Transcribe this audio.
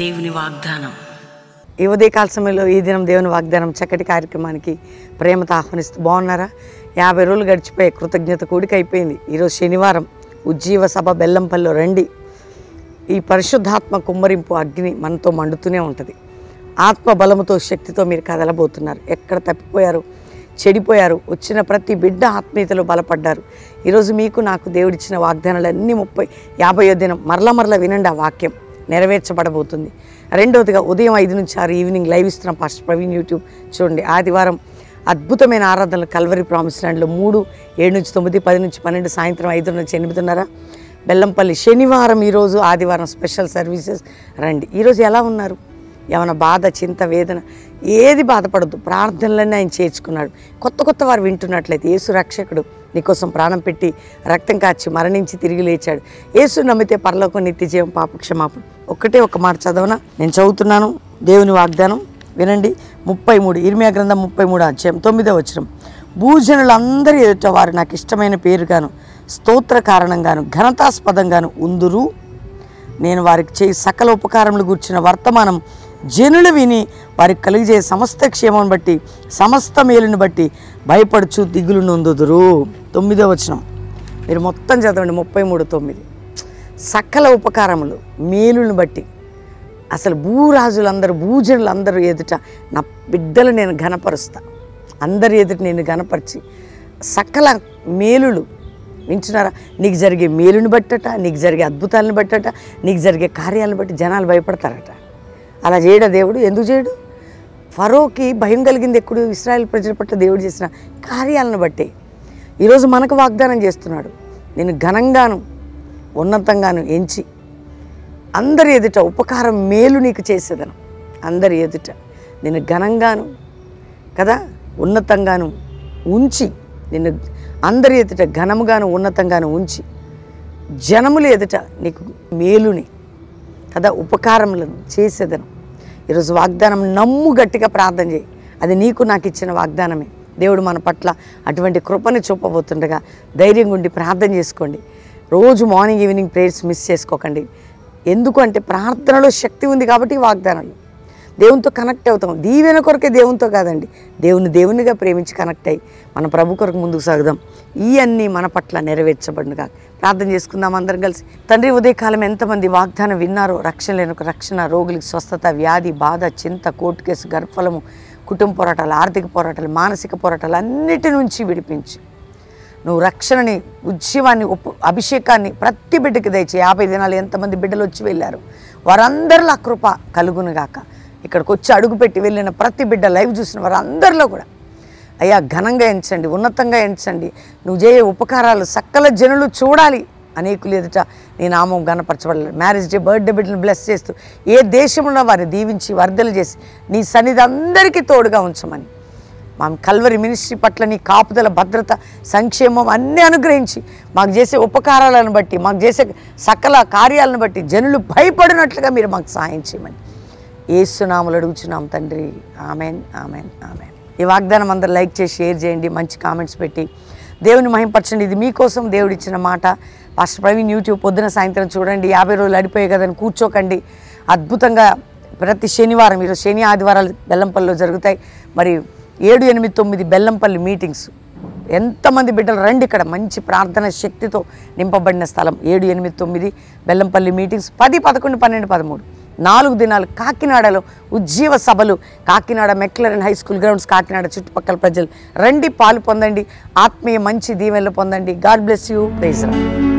దేవుని వాగ్దానం. ఈ ఉదయకాల సమయంలో ఈ దినం దేవుని వాగ్దానం చక్కటి కార్యక్రమానికి ప్రేమతో ఆహ్వానిస్తూ బాగున్నారా? 50 రోజులు గడిచిపోయి కృతజ్ఞత కూడిక అయిపోయింది. ఈరోజు శనివారం. ఉజ్జీవ సభ బెల్లంపల్లిలో రండి. ఈ పరిశుద్ధాత్మ కుమ్మరింపు అగ్ని మనతో మండుతూనే ఉంటుంది. ఆత్మ బలముతో శక్తితో మీరు కదలబోతున్నారు. ఎక్కడ తప్పిపోయారు, చెడిపోయారు, వచ్చిన ప్రతి బిడ్డ ఆత్మీయతలో బలపడ్డారు. ఈరోజు మీకు నాకు దేవుడిచ్చిన వాగ్దానాలన్నీ 50వ దినం మరల వినండి. ఆ వాక్యం నెరవేర్చబడబోతుంది. రెండవదిగా ఉదయం 5 నుంచి 6 ఈవినింగ్ లైవ్ ఇస్తున్నాం పాస్టర్ ప్రవీణ్ యూట్యూబ్ చూడండి. ఆదివారం అద్భుతమైన ఆరాధనలు కల్వరి ప్రామిస్ ల్యాండ్లో 3, 7 నుంచి 9, 10 నుంచి 12, సాయంత్రం 5 నుంచి 8:30 బెల్లంపల్లి. శనివారం ఈరోజు, ఆదివారం స్పెషల్ సర్వీసెస్. రండి. ఈరోజు ఎలా ఉన్నారు? ఏమైనా బాధ, చింత, వేదన ఏది బాధపడద్దు. ప్రార్థనలన్నీ ఆయన చేర్చుకున్నాడు. కొత్త వారు వింటున్నట్లయితే యేసు రక్షకుడు నీకోసం ప్రాణం పెట్టి రక్తం కార్చి మరణించి తిరిగి లేచాడు. యేసు నమ్మితే పరలోకం, నిత్య జీవం, పాప క్షమాపణ. ఒక మాట చదవనా? నేను చదువుతున్నాను దేవుని వాగ్దానం వినండి. 33 ఇర్మియా గ్రంథం 33 అధ్యాయం 9వ వచనం. భూజనులందరి ఎదుట వారు నాకు ఇష్టమైన పేరుగాను స్తోత్ర కారణంగాను ఘనతాస్పదంగాను ఉందురు. నేను వారికి చేయి సకల ఉపకారములు గూర్చిన వర్తమానం జనులు విని వారికి కలిగే సమస్త క్షేమం బట్టి సమస్త మేలును బట్టి భయపడుచు దిగులు నొందుదురు. 9వ వచనం మీరు మొత్తం చదవండి. 33:9. సకల ఉపకారములు మేలును బట్టి. అసలు భూరాజులందరూ, భూజనులందరూ ఎదుట నా బిడ్డలు నేను ఘనపరుస్తా. అందరి ఎదుట నేను ఘనపరిచి సకల మేలులు వింటున్నారా? నీకు జరిగే మేలుని బట్టట, నీకు జరిగే అద్భుతాలను బట్టట, నీకు జరిగే కార్యాలను బట్టి జనాలు భయపడతారట. అలా చేయడా దేవుడు? ఎందుకు చేయడు? ఫరోకి భయం కలిగింది ఎప్పుడు? ఇశ్రాయేల్ ప్రజల పట్ల దేవుడు చేసిన కార్యాలను బట్టి. ఈరోజు మనకు వాగ్దానం చేస్తున్నాడు. నేను ఘనంగాను ఉన్నతంగాను ఎంచి అందరి ఎదుట ఉపకారం మేలు నీకు చేసేదను. అందరి ఎదుట నేను ఘనంగాను కదా ఉన్నతంగాను ఉంచి, నిన్ను అందరి ఎదుట ఘనముగాను ఉన్నతంగాను ఉంచి జనముల ఎదుట నీకు మేలుని కదా ఉపకారములను చేసేదను. ఈరోజు వాగ్దానం నమ్ము, గట్టిగా ప్రార్థన చేయి. అది నీకు నాకు ఇచ్చిన వాగ్దానమే. దేవుడు మన పట్ల అటువంటి కృపను చూపబోతుండగా ధైర్యంగా ఉండి ప్రార్థన చేసుకోండి. రోజు మార్నింగ్ ఈవినింగ్ ప్రేయర్స్ మిస్ చేసుకోకండి. ఎందుకు అంటే ప్రార్థనలో శక్తి ఉంది కాబట్టి వాగ్దానాలు దేవునితో కనెక్ట్ అవుతాం. దీవెన కొరకే దేవునితో కాదండి, దేవునిగా ప్రేమించి కనెక్ట్ అయ్యి మన ప్రభు కొరకు ముందుకు సాగుదాం. ఇవన్నీ మన పట్ల నెరవేర్చబడినగా ప్రార్థన చేసుకుందాం అందరం కలిసి. తండ్రి, ఉదయకాలం ఎంతమంది వాగ్దానం విన్నారో, రక్షణ లేని రక్షణ, రోగులకు స్వస్థత, వ్యాధి, బాధ, చింత, కోర్టు కేసు, గర్భఫలము, కుటుంబ పోరాటాలు, ఆర్థిక పోరాటాలు, మానసిక పోరాటాలు అన్నిటి నుంచి విడిపించి నువ్వు రక్షణని, ఉద్యమాన్ని, అభిషేకాన్ని ప్రతి బిడ్డకి దయచి. 50 దినాలు ఎంతమంది బిడ్డలు వచ్చి వెళ్ళారు వారందరిలో ఆ కృప కలుగునుగాక. ఇక్కడికి వచ్చి అడుగుపెట్టి వెళ్ళిన ప్రతి బిడ్డ, లైవ్ చూసిన వారందరిలో కూడా అయ్యా ఘనంగా ఎంచండి, ఉన్నతంగా ఎంచండి. నువ్వు చేయే ఉపకారాలు సకల జనులు చూడాలి. అనేకులు ఎదుట నీ నామం ఘనపరచబడాలి. మ్యారేజ్ డే, బర్త్డే బిడ్డలను బ్లెస్ చేస్తూ ఏ దేశంలో వారిని దీవించి వర్ధలు చేసి నీ సన్నిధి అందరికీ తోడుగా ఉంచమని, మా కల్వరి మినిస్ట్రీ పట్ల నీ కాపుదల, భద్రత, సంక్షేమం అన్నీ అనుగ్రహించి మాకు చేసే ఉపకారాలను బట్టి, మాకు చేసే సకల కార్యాలను బట్టి జనులు భయపడినట్లుగా మీరు మాకు సహాయం చేయమని యేసు నామములో అడుగుచున్నాం తండ్రి. Amen, amen, amen. ఈ వాగ్దానం అందరూ లైక్ చేసి షేర్ చేయండి, మంచి కామెంట్స్ పెట్టి దేవుని మహింపరచండి. ఇది మీకోసం దేవుడు ఇచ్చిన మాట. పాస్టర్ ప్రవీణ్ యూట్యూబ్ పొద్దున సాయంత్రం చూడండి. 50 రోజులు అడిపోయాయి కదని కూర్చోకండి. అద్భుతంగా ప్రతి శనివారం, ఈరోజు శని ఆదివారాలు బెల్లంపల్లిలో జరుగుతాయి. మరి 7, 8, 9 బెల్లంపల్లి మీటింగ్స్. ఎంతమంది బిడ్డలు రండి. ఇక్కడ మంచి ప్రార్థన శక్తితో నింపబడిన స్థలం. 7, 8, 9 బెల్లంపల్లి మీటింగ్స్. 10, 11, 12, 13 4 దినాలు కాకినాడలో ఉజ్జీవ సభలు. Kakinada McLaren high school grounds, Kakinada చుట్టుపక్కల ప్రజలు రండి, పాలు పొందండి, ఆత్మీయ మంచి దీవెనలు పొందండి. God bless you. Praise rod.